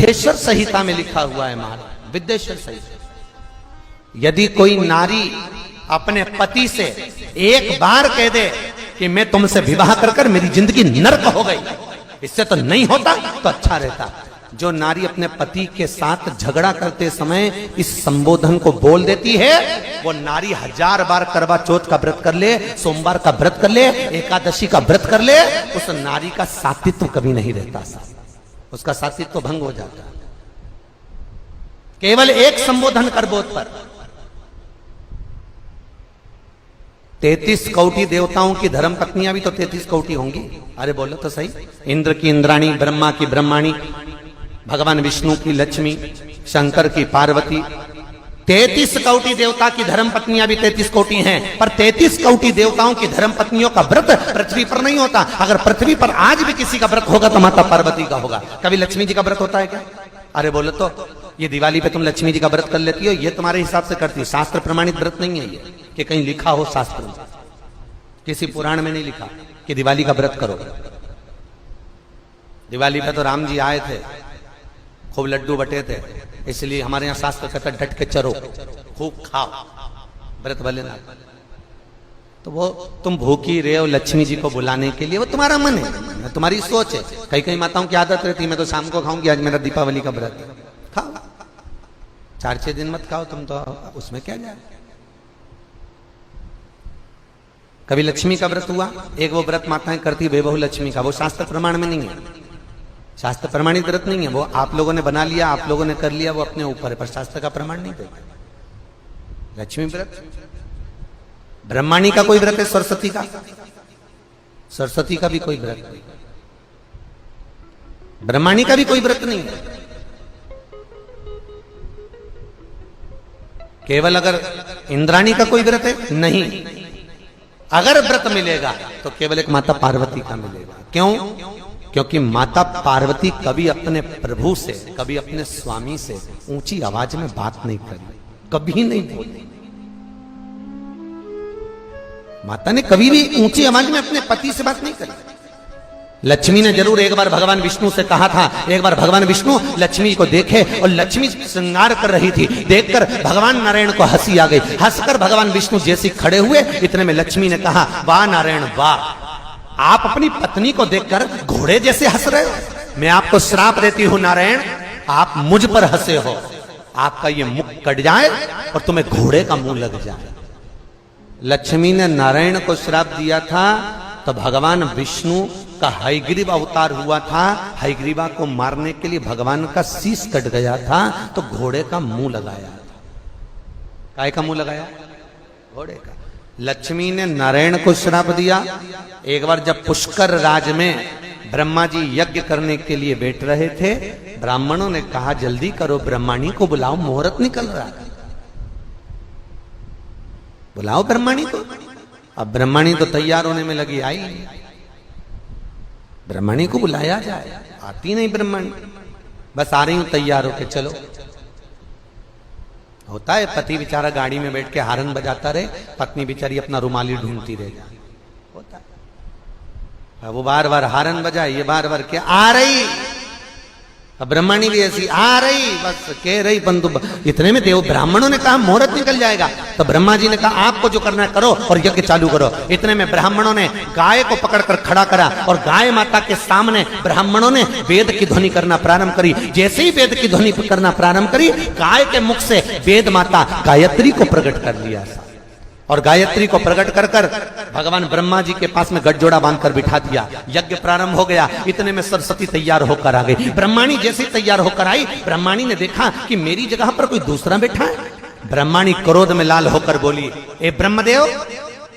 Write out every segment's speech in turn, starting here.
विद्येश्वर संहिता में लिखा हुआ है महाराज, विद्येश्वर संहिता। यदि कोई नारी अपने पति से एक बार कह दे कि मैं तुमसे विवाह कर कर मेरी जिंदगी नर्क हो गई, इससे तो नहीं होता तो अच्छा रहता। जो नारी अपने पति के साथ झगड़ा करते समय इस संबोधन को बोल देती है, वो नारी 1000 बार करवा चौथ का व्रत कर ले, सोमवार का व्रत कर ले, एकादशी का व्रत कर ले, उस नारी का सात्वित्व कभी नहीं रहता, उसका सात्वित्व भंग हो जाता। केवल एक संबोधन कर बोध पर 33 कौटी देवताओं की धर्म पत्नियां भी तो 33 कौटी होंगी। अरे बोलो तो सही। इंद्र की इंद्राणी, ब्रह्मा की ब्रह्माणी, भगवान विष्णु की लक्ष्मी, शंकर की पार्वती, 33 कौटी देवता की धर्म पत्नियां भी 33 कौटी हैं। पर 33 कौटी देवताओं की धर्म पत्नियों का व्रत पृथ्वी पर नहीं होता। अगर पृथ्वी पर आज भी किसी का व्रत होगा तो माता पार्वती का होगा। कभी लक्ष्मी जी का व्रत होता है क्या? अरे बोलो तो, ये दिवाली पे तुम लक्ष्मी जी का व्रत कर लेती हो, ये तुम्हारे हिसाब से करती है, शास्त्र प्रमाणित व्रत नहीं है ये कि कहीं लिखा हो शास्त्र में, किसी पुराण में नहीं लिखा कि दिवाली का व्रत करो। दिवाली पे तो राम जी आए थे, खूब लड्डू बटे थे, इसलिए हमारे यहाँ शास्त्र कहता डट के चरो, खूब खाओ, व्रत भले ना। तो वो तुम भूखी रहे हो लक्ष्मी जी को बुलाने के लिए, वो तुम्हारा मन है, तुम्हारी सोच है। कई कई माताओं की आदत रहती है, मैं तो शाम को खाऊंगी, आज मेरा दीपावली का व्रत है। खाओ, 4-6 दिन मत खाओ तुम, तो उसमें क्या जाए। कभी लक्ष्मी का व्रत हुआ, एक वो व्रत माताएं करती बेबहू लक्ष्मी का, वो शास्त्र प्रमाण में नहीं है, शास्त्र प्रमाणित व्रत नहीं है, वो आप लोगों ने बना लिया, आप लोगों ने कर लिया, वो अपने ऊपर है, पर शास्त्र का प्रमाण नहीं देगा। लक्ष्मी व्रत, ब्रह्माणी का कोई व्रत है, सरस्वती का, सरस्वती का भी कोई व्रत नहीं, ब्रह्माणी का भी कोई व्रत नहीं है। केवल अगर इंद्राणी का कोई व्रत है, नहीं। अगर व्रत मिलेगा तो केवल एक माता पार्वती का मिलेगा। क्यों? क्योंकि माता पार्वती कभी अपने प्रभु से, कभी अपने स्वामी से ऊंची आवाज में बात नहीं करी, कभी नहीं बोली। माता ने कभी भी ऊंची आवाज में अपने पति से बात नहीं करी। लक्ष्मी ने जरूर एक बार भगवान विष्णु से कहा था, एक बार भगवान विष्णु लक्ष्मी को देखे और लक्ष्मी श्रृंगार कर रही थी, देखकर भगवान नारायण को हंसी आ गई। हंसकर भगवान विष्णु जैसे खड़े हुए, इतने में लक्ष्मी ने कहा, वाह नारायण वाह, आप अपनी पत्नी को देखकर घोड़े जैसे हंस रहे हो। मैं आपको श्राप देती हूं नारायण, आप मुझ पर हंसे हो, आपका ये मुख कट जाए और तुम्हें घोड़े का मुंह लग जाए। लक्ष्मी ने नारायण को श्राप दिया था, तो भगवान विष्णु का हयग्रीव अवतार हुआ था, हयग्रीवा को मारने के लिए भगवान का शीश कट गया था, तो घोड़े का मुंह लगाया था। काय का मुंह लगाया? घोड़े का। लक्ष्मी ने नारायण को श्राप दिया। एक बार जब पुष्कर राज में ब्रह्मा जी यज्ञ करने के लिए बैठ रहे थे, ब्राह्मणों ने कहा जल्दी करो, ब्रह्माणी को बुलाओ, मुहूर्त निकल रहा है, बुलाओ ब्रह्माणी को। अब ब्रह्माणी तो तैयार होने में लगी, आई ब्रह्माणी को बुलाया जाए, आती नहीं ब्रह्माणी, बस आ रही हूं तैयार होके चलो। होता है पति बेचारा गाड़ी में बैठ के हारन बजाता रहे, पत्नी बेचारी अपना रुमाली ढूंढती रह जाए, होता है। वो बार बार हारन बजाए, ये बार बार क्या आ रही, अब ब्रह्माणी भी ऐसी आ रही, बस कह रही, बंधु इतने में देव ब्राह्मणों ने कहा मुहूर्त निकल जाएगा, तो ब्रह्मा जी ने कहा आपको जो करना है करो और यज्ञ चालू करो। इतने में ब्राह्मणों ने गाय को पकड़कर खड़ा करा और गाय माता के सामने ब्राह्मणों ने वेद की ध्वनि करना प्रारंभ करी। जैसे ही वेद की ध्वनि करना प्रारंभ करी, गाय के मुख से वेद माता गायत्री को प्रकट कर लिया और गायत्री को प्रकट कर कर भगवान ब्रह्मा जी के पास में गठजोड़ा बांधकर बिठा दिया। यज्ञ प्रारंभ हो गया। इतने में सरस्वती तैयार होकर आ गई। ब्रह्माणी जैसे तैयार होकर आई, ब्रह्माणी ने देखा कि मेरी जगह पर कोई दूसरा बैठा है। ब्रह्माणी क्रोध में लाल होकर बोली, ए ब्रह्मदेव,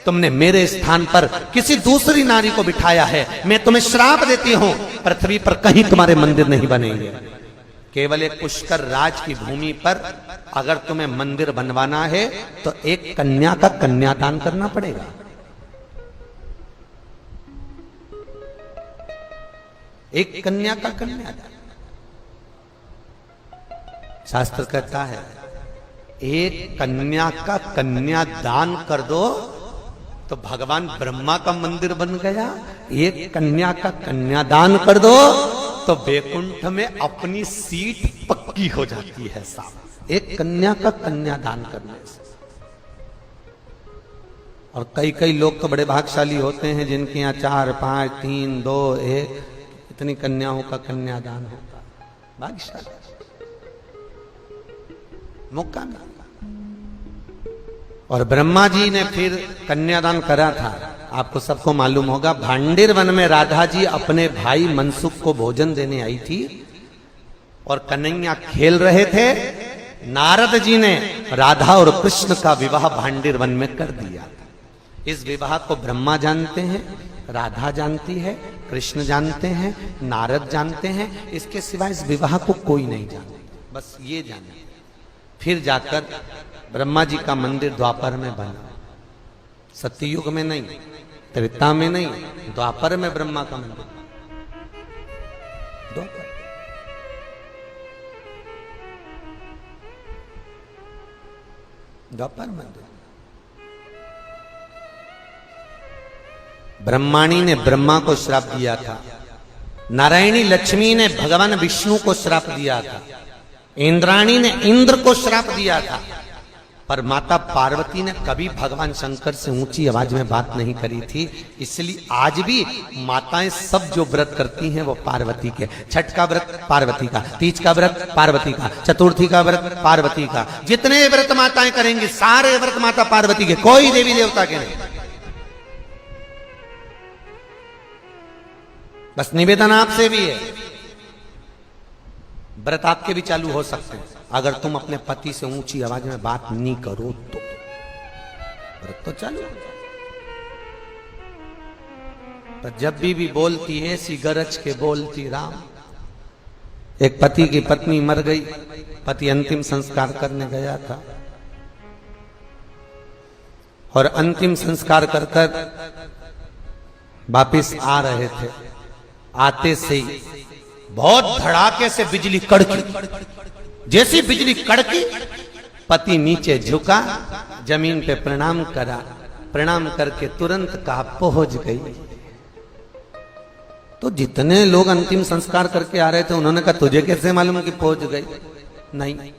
तुमने मेरे स्थान पर किसी दूसरी नारी को बिठाया है, मैं तुम्हें श्राप देती हूं, पृथ्वी पर कहीं तुम्हारे मंदिर नहीं बनेंगे। केवल एक पुष्कर राज की भूमि पर अगर तुम्हें मंदिर बनवाना है तो एक कन्या का कन्यादान करना पड़ेगा। एक कन्या का कन्यादान। शास्त्र कहता है एक कन्या का कन्यादान कर दो तो भगवान ब्रह्मा का मंदिर बन गया। एक कन्या का कन्यादान कर दो तो वैकुंठ में अपनी सीट पक्की हो जाती है साहब, एक कन्या का कन्यादान करने से। और कई कई लोग तो बड़े भाग्यशाली होते हैं जिनके यहाँ 4, 5, 3, 2, 1 इतनी कन्याओं का कन्यादान होता है, भाग्यशाली, मौका मिला। और ब्रह्मा जी ने फिर कन्यादान करा था। आपको सबको मालूम होगा, भांडिर वन में राधा जी अपने भाई मनसुख को भोजन देने आई थी और कन्हैया खेल रहे थे। नारद जी ने राधा और कृष्ण का विवाह भांडिर वन में कर दिया। इस विवाह को ब्रह्मा जानते हैं, राधा जानती है, कृष्ण जानते हैं, नारद जानते हैं। इसके सिवाय इस विवाह को कोई नहीं जानता, बस ये जाने। फिर जाकर ब्रह्मा जी का मंदिर द्वापर में बना, सत्ययुग में नहीं, त्रेता में नहीं, द्वापर में ब्रह्मा का मंदिर, द्वापर। द्वापर मंदिर। ब्रह्माणी ने ब्रह्मा को श्राप दिया था, नारायणी लक्ष्मी ने भगवान विष्णु को श्राप दिया था, इंद्राणी ने इंद्र को श्राप दिया था, पर माता पार्वती ने कभी भगवान शंकर से ऊंची आवाज में बात नहीं करी थी। इसलिए आज भी माताएं सब जो व्रत करती हैं वो पार्वती के। छठ का व्रत पार्वती का, तीज का व्रत पार्वती का, चतुर्थी का व्रत पार्वती का, जितने व्रत माताएं करेंगी सारे व्रत माता पार्वती के, कोई देवी देवता के नहीं। बस निवेदन आपसे भी है, व्रत आपके भी चालू हो सकते हैं अगर तुम अपने पति से ऊंची आवाज में बात नहीं करो तो। व्रत तो चालू हो जाए। पर जब भी बोलती है ऐसी गरज के बोलती राम। एक पति की पत्नी मर गई, पति अंतिम संस्कार करने गया था और अंतिम संस्कार कर कर वापिस आ रहे थे। आते से ही बहुत धड़ाके से बिजली कड़की। जैसी बिजली कड़की, पति नीचे झुका, जमीन पे प्रणाम करा, प्रणाम करके तुरंत कहा पहुंच गई। तो जितने लोग अंतिम संस्कार करके आ रहे थे उन्होंने कहा तुझे कैसे मालूम कि पहुंच गई? नहीं,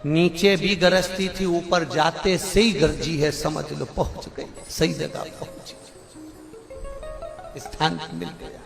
नीचे भी गरजती थी, ऊपर जाते से ही गरजी है, समझ लो पहुंच गई, सही जगह पहुंच, स्थान मिल गया।